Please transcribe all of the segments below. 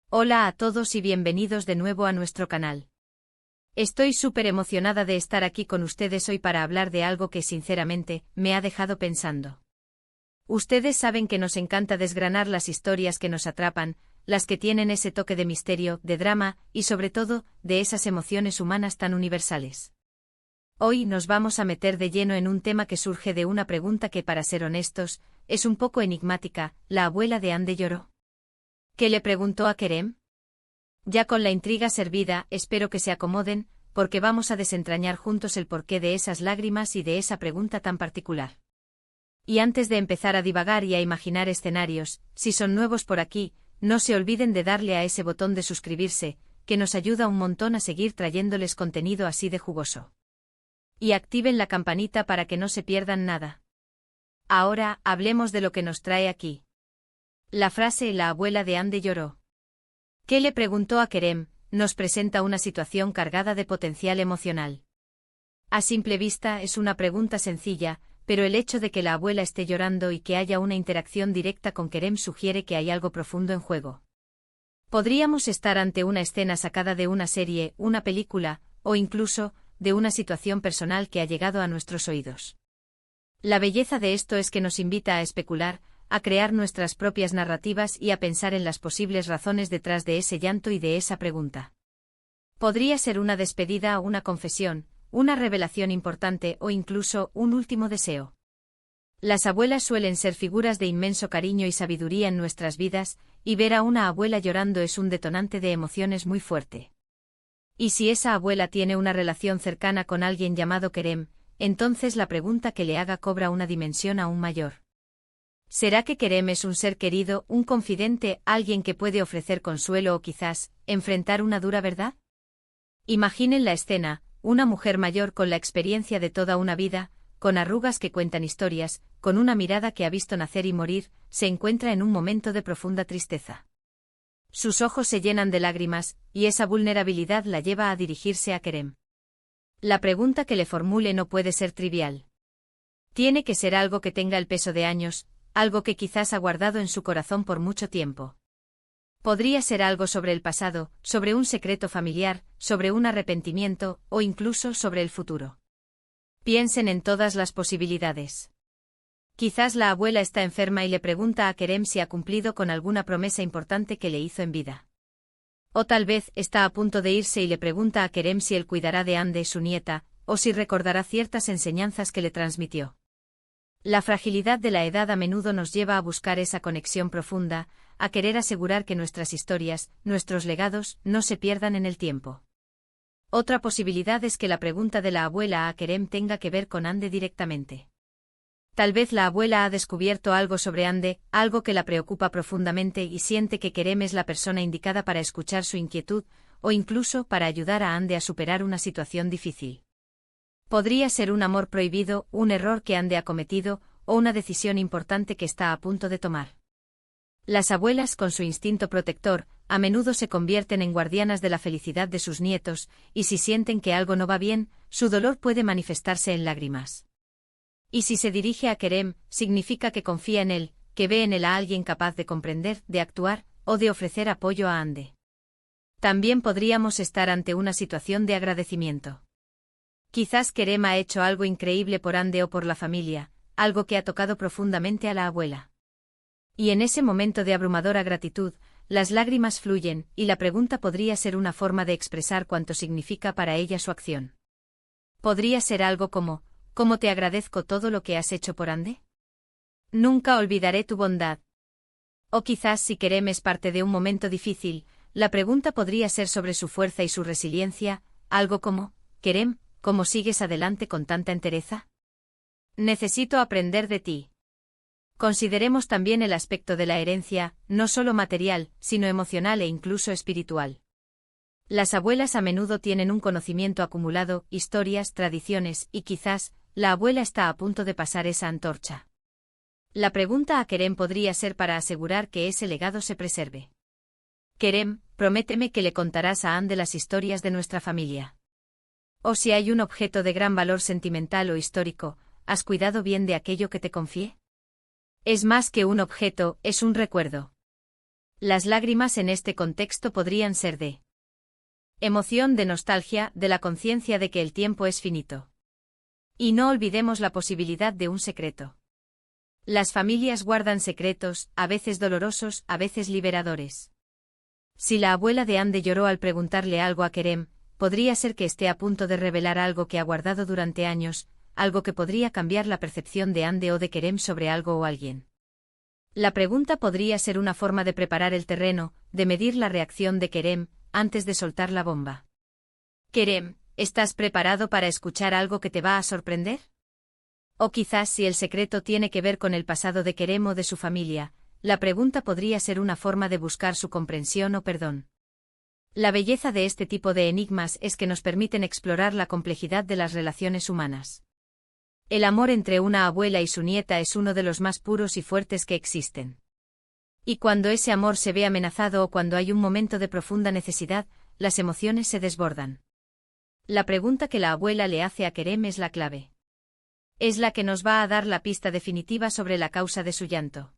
Hola a todos y bienvenidos de nuevo a nuestro canal. Estoy súper emocionada de estar aquí con ustedes hoy para hablar de algo que sinceramente me ha dejado pensando. Ustedes saben que nos encanta desgranar las historias que nos atrapan, las que tienen ese toque de misterio, de drama y sobre todo, de esas emociones humanas tan universales. Hoy nos vamos a meter de lleno en un tema que surge de una pregunta que, para ser honestos, es un poco enigmática. ¿La abuela de Anne lloró? ¿Qué le preguntó a Kerem? Ya con la intriga servida, espero que se acomoden, porque vamos a desentrañar juntos el porqué de esas lágrimas y de esa pregunta tan particular. Y antes de empezar a divagar y a imaginar escenarios, si son nuevos por aquí, no se olviden de darle a ese botón de suscribirse, que nos ayuda un montón a seguir trayéndoles contenido así de jugoso. Y activen la campanita para que no se pierdan nada. Ahora, hablemos de lo que nos trae aquí. La frase «la abuela de Anne lloró». ¿Qué le preguntó a Kerem? Nos presenta una situación cargada de potencial emocional. A simple vista es una pregunta sencilla, pero el hecho de que la abuela esté llorando y que haya una interacción directa con Kerem sugiere que hay algo profundo en juego. Podríamos estar ante una escena sacada de una serie, una película, o incluso, de una situación personal que ha llegado a nuestros oídos. La belleza de esto es que nos invita a especular, a crear nuestras propias narrativas y a pensar en las posibles razones detrás de ese llanto y de esa pregunta. Podría ser una despedida o una confesión, una revelación importante o incluso un último deseo. Las abuelas suelen ser figuras de inmenso cariño y sabiduría en nuestras vidas, y ver a una abuela llorando es un detonante de emociones muy fuerte. Y si esa abuela tiene una relación cercana con alguien llamado Kerem, entonces la pregunta que le haga cobra una dimensión aún mayor. ¿Será que Kerem es un ser querido, un confidente, alguien que puede ofrecer consuelo o quizás, enfrentar una dura verdad? Imaginen la escena, una mujer mayor con la experiencia de toda una vida, con arrugas que cuentan historias, con una mirada que ha visto nacer y morir, se encuentra en un momento de profunda tristeza. Sus ojos se llenan de lágrimas, y esa vulnerabilidad la lleva a dirigirse a Kerem. La pregunta que le formule no puede ser trivial. Tiene que ser algo que tenga el peso de años, algo que quizás ha guardado en su corazón por mucho tiempo. Podría ser algo sobre el pasado, sobre un secreto familiar, sobre un arrepentimiento, o incluso sobre el futuro. Piensen en todas las posibilidades. Quizás la abuela está enferma y le pregunta a Kerem si ha cumplido con alguna promesa importante que le hizo en vida. O tal vez está a punto de irse y le pregunta a Kerem si él cuidará de Anne, su nieta, o si recordará ciertas enseñanzas que le transmitió. La fragilidad de la edad a menudo nos lleva a buscar esa conexión profunda, a querer asegurar que nuestras historias, nuestros legados, no se pierdan en el tiempo. Otra posibilidad es que la pregunta de la abuela a Kerem tenga que ver con Anne directamente. Tal vez la abuela ha descubierto algo sobre Anne, algo que la preocupa profundamente y siente que Kerem es la persona indicada para escuchar su inquietud, o incluso para ayudar a Anne a superar una situación difícil. Podría ser un amor prohibido, un error que Anne ha cometido, o una decisión importante que está a punto de tomar. Las abuelas, con su instinto protector, a menudo se convierten en guardianas de la felicidad de sus nietos, y si sienten que algo no va bien, su dolor puede manifestarse en lágrimas. Y si se dirige a Kerem, significa que confía en él, que ve en él a alguien capaz de comprender, de actuar, o de ofrecer apoyo a Anne. También podríamos estar ante una situación de agradecimiento. Quizás Kerem ha hecho algo increíble por Anne o por la familia, algo que ha tocado profundamente a la abuela. Y en ese momento de abrumadora gratitud, las lágrimas fluyen, y la pregunta podría ser una forma de expresar cuánto significa para ella su acción. Podría ser algo como, ¿cómo te agradezco todo lo que has hecho por Anne? Nunca olvidaré tu bondad. O quizás si Kerem es parte de un momento difícil, la pregunta podría ser sobre su fuerza y su resiliencia, algo como, Kerem, ¿cómo sigues adelante con tanta entereza? Necesito aprender de ti. Consideremos también el aspecto de la herencia, no solo material, sino emocional e incluso espiritual. Las abuelas a menudo tienen un conocimiento acumulado, historias, tradiciones, y quizás, la abuela está a punto de pasar esa antorcha. La pregunta a Kerem podría ser para asegurar que ese legado se preserve. Kerem, prométeme que le contarás a Anne las historias de nuestra familia. O si hay un objeto de gran valor sentimental o histórico, ¿has cuidado bien de aquello que te confié? Es más que un objeto, es un recuerdo. Las lágrimas en este contexto podrían ser de emoción, de nostalgia, de la conciencia de que el tiempo es finito. Y no olvidemos la posibilidad de un secreto. Las familias guardan secretos, a veces dolorosos, a veces liberadores. Si la abuela de Ande lloró al preguntarle algo a Kerem, podría ser que esté a punto de revelar algo que ha guardado durante años, algo que podría cambiar la percepción de Ande o de Kerem sobre algo o alguien. La pregunta podría ser una forma de preparar el terreno, de medir la reacción de Kerem, antes de soltar la bomba. Kerem, ¿estás preparado para escuchar algo que te va a sorprender? O quizás si el secreto tiene que ver con el pasado de Kerem o de su familia, la pregunta podría ser una forma de buscar su comprensión o perdón. La belleza de este tipo de enigmas es que nos permiten explorar la complejidad de las relaciones humanas. El amor entre una abuela y su nieta es uno de los más puros y fuertes que existen. Y cuando ese amor se ve amenazado o cuando hay un momento de profunda necesidad, las emociones se desbordan. La pregunta que la abuela le hace a Kerem es la clave. Es la que nos va a dar la pista definitiva sobre la causa de su llanto.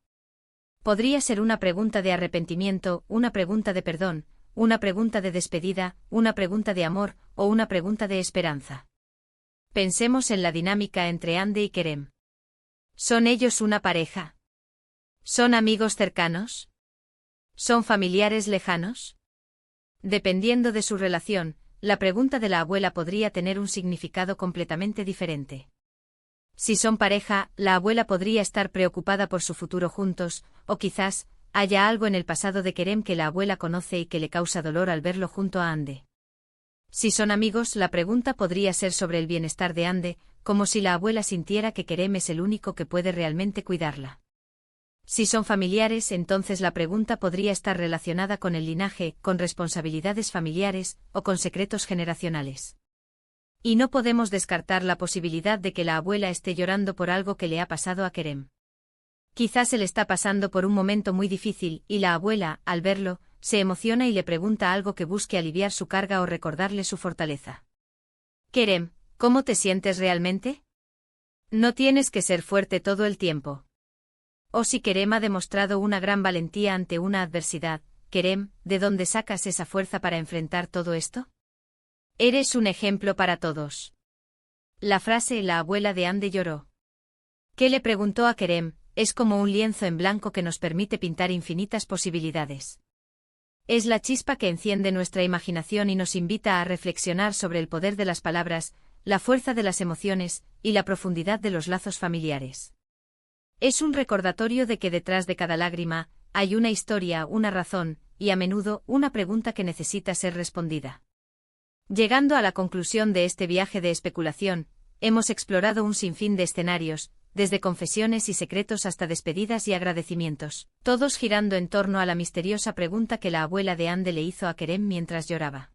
Podría ser una pregunta de arrepentimiento, una pregunta de perdón, una pregunta de despedida, una pregunta de amor, o una pregunta de esperanza. Pensemos en la dinámica entre Ande y Kerem. ¿Son ellos una pareja? ¿Son amigos cercanos? ¿Son familiares lejanos? Dependiendo de su relación, la pregunta de la abuela podría tener un significado completamente diferente. Si son pareja, la abuela podría estar preocupada por su futuro juntos, o quizás haya algo en el pasado de Kerem que la abuela conoce y que le causa dolor al verlo junto a Ande. Si son amigos, la pregunta podría ser sobre el bienestar de Ande, como si la abuela sintiera que Kerem es el único que puede realmente cuidarla. Si son familiares, entonces la pregunta podría estar relacionada con el linaje, con responsabilidades familiares, o con secretos generacionales. Y no podemos descartar la posibilidad de que la abuela esté llorando por algo que le ha pasado a Kerem. Quizás él está pasando por un momento muy difícil, y la abuela, al verlo, se emociona y le pregunta algo que busque aliviar su carga o recordarle su fortaleza. Kerem, ¿cómo te sientes realmente? No tienes que ser fuerte todo el tiempo. O si Kerem ha demostrado una gran valentía ante una adversidad, Kerem, ¿de dónde sacas esa fuerza para enfrentar todo esto? Eres un ejemplo para todos. La frase «la abuela de Ande lloró». ¿Qué le preguntó a Kerem? Es como un lienzo en blanco que nos permite pintar infinitas posibilidades. Es la chispa que enciende nuestra imaginación y nos invita a reflexionar sobre el poder de las palabras, la fuerza de las emociones, y la profundidad de los lazos familiares. Es un recordatorio de que detrás de cada lágrima, hay una historia, una razón, y a menudo, una pregunta que necesita ser respondida. Llegando a la conclusión de este viaje de especulación, hemos explorado un sinfín de escenarios, desde confesiones y secretos hasta despedidas y agradecimientos, todos girando en torno a la misteriosa pregunta que la abuela de Ande le hizo a Kerem mientras lloraba.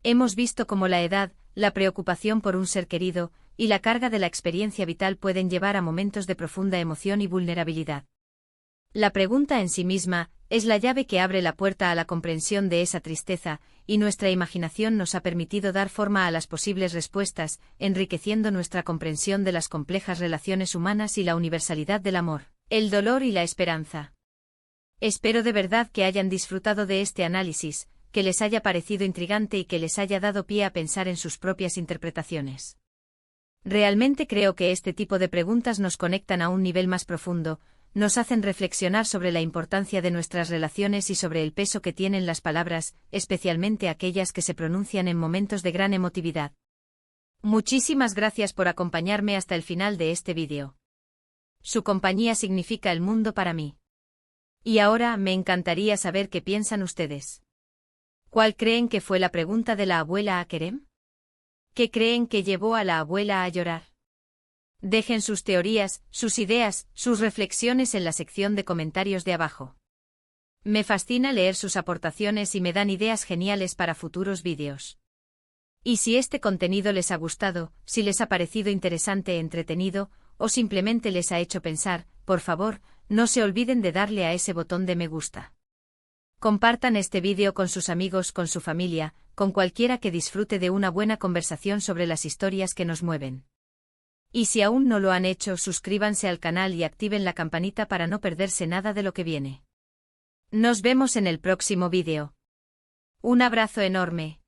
Hemos visto cómo la edad, la preocupación por un ser querido, y la carga de la experiencia vital pueden llevar a momentos de profunda emoción y vulnerabilidad. La pregunta en sí misma es la llave que abre la puerta a la comprensión de esa tristeza, y nuestra imaginación nos ha permitido dar forma a las posibles respuestas, enriqueciendo nuestra comprensión de las complejas relaciones humanas y la universalidad del amor, el dolor y la esperanza. Espero de verdad que hayan disfrutado de este análisis, que les haya parecido intrigante y que les haya dado pie a pensar en sus propias interpretaciones. Realmente creo que este tipo de preguntas nos conectan a un nivel más profundo, nos hacen reflexionar sobre la importancia de nuestras relaciones y sobre el peso que tienen las palabras, especialmente aquellas que se pronuncian en momentos de gran emotividad. Muchísimas gracias por acompañarme hasta el final de este vídeo. Su compañía significa el mundo para mí. Y ahora me encantaría saber qué piensan ustedes. ¿Cuál creen que fue la pregunta de la abuela a Kerem? ¿Qué creen que llevó a la abuela a llorar? Dejen sus teorías, sus ideas, sus reflexiones en la sección de comentarios de abajo. Me fascina leer sus aportaciones y me dan ideas geniales para futuros vídeos. Y si este contenido les ha gustado, si les ha parecido interesante, entretenido, o simplemente les ha hecho pensar, por favor, no se olviden de darle a ese botón de me gusta. Compartan este vídeo con sus amigos, con su familia, con cualquiera que disfrute de una buena conversación sobre las historias que nos mueven. Y si aún no lo han hecho, suscríbanse al canal y activen la campanita para no perderse nada de lo que viene. Nos vemos en el próximo vídeo. Un abrazo enorme.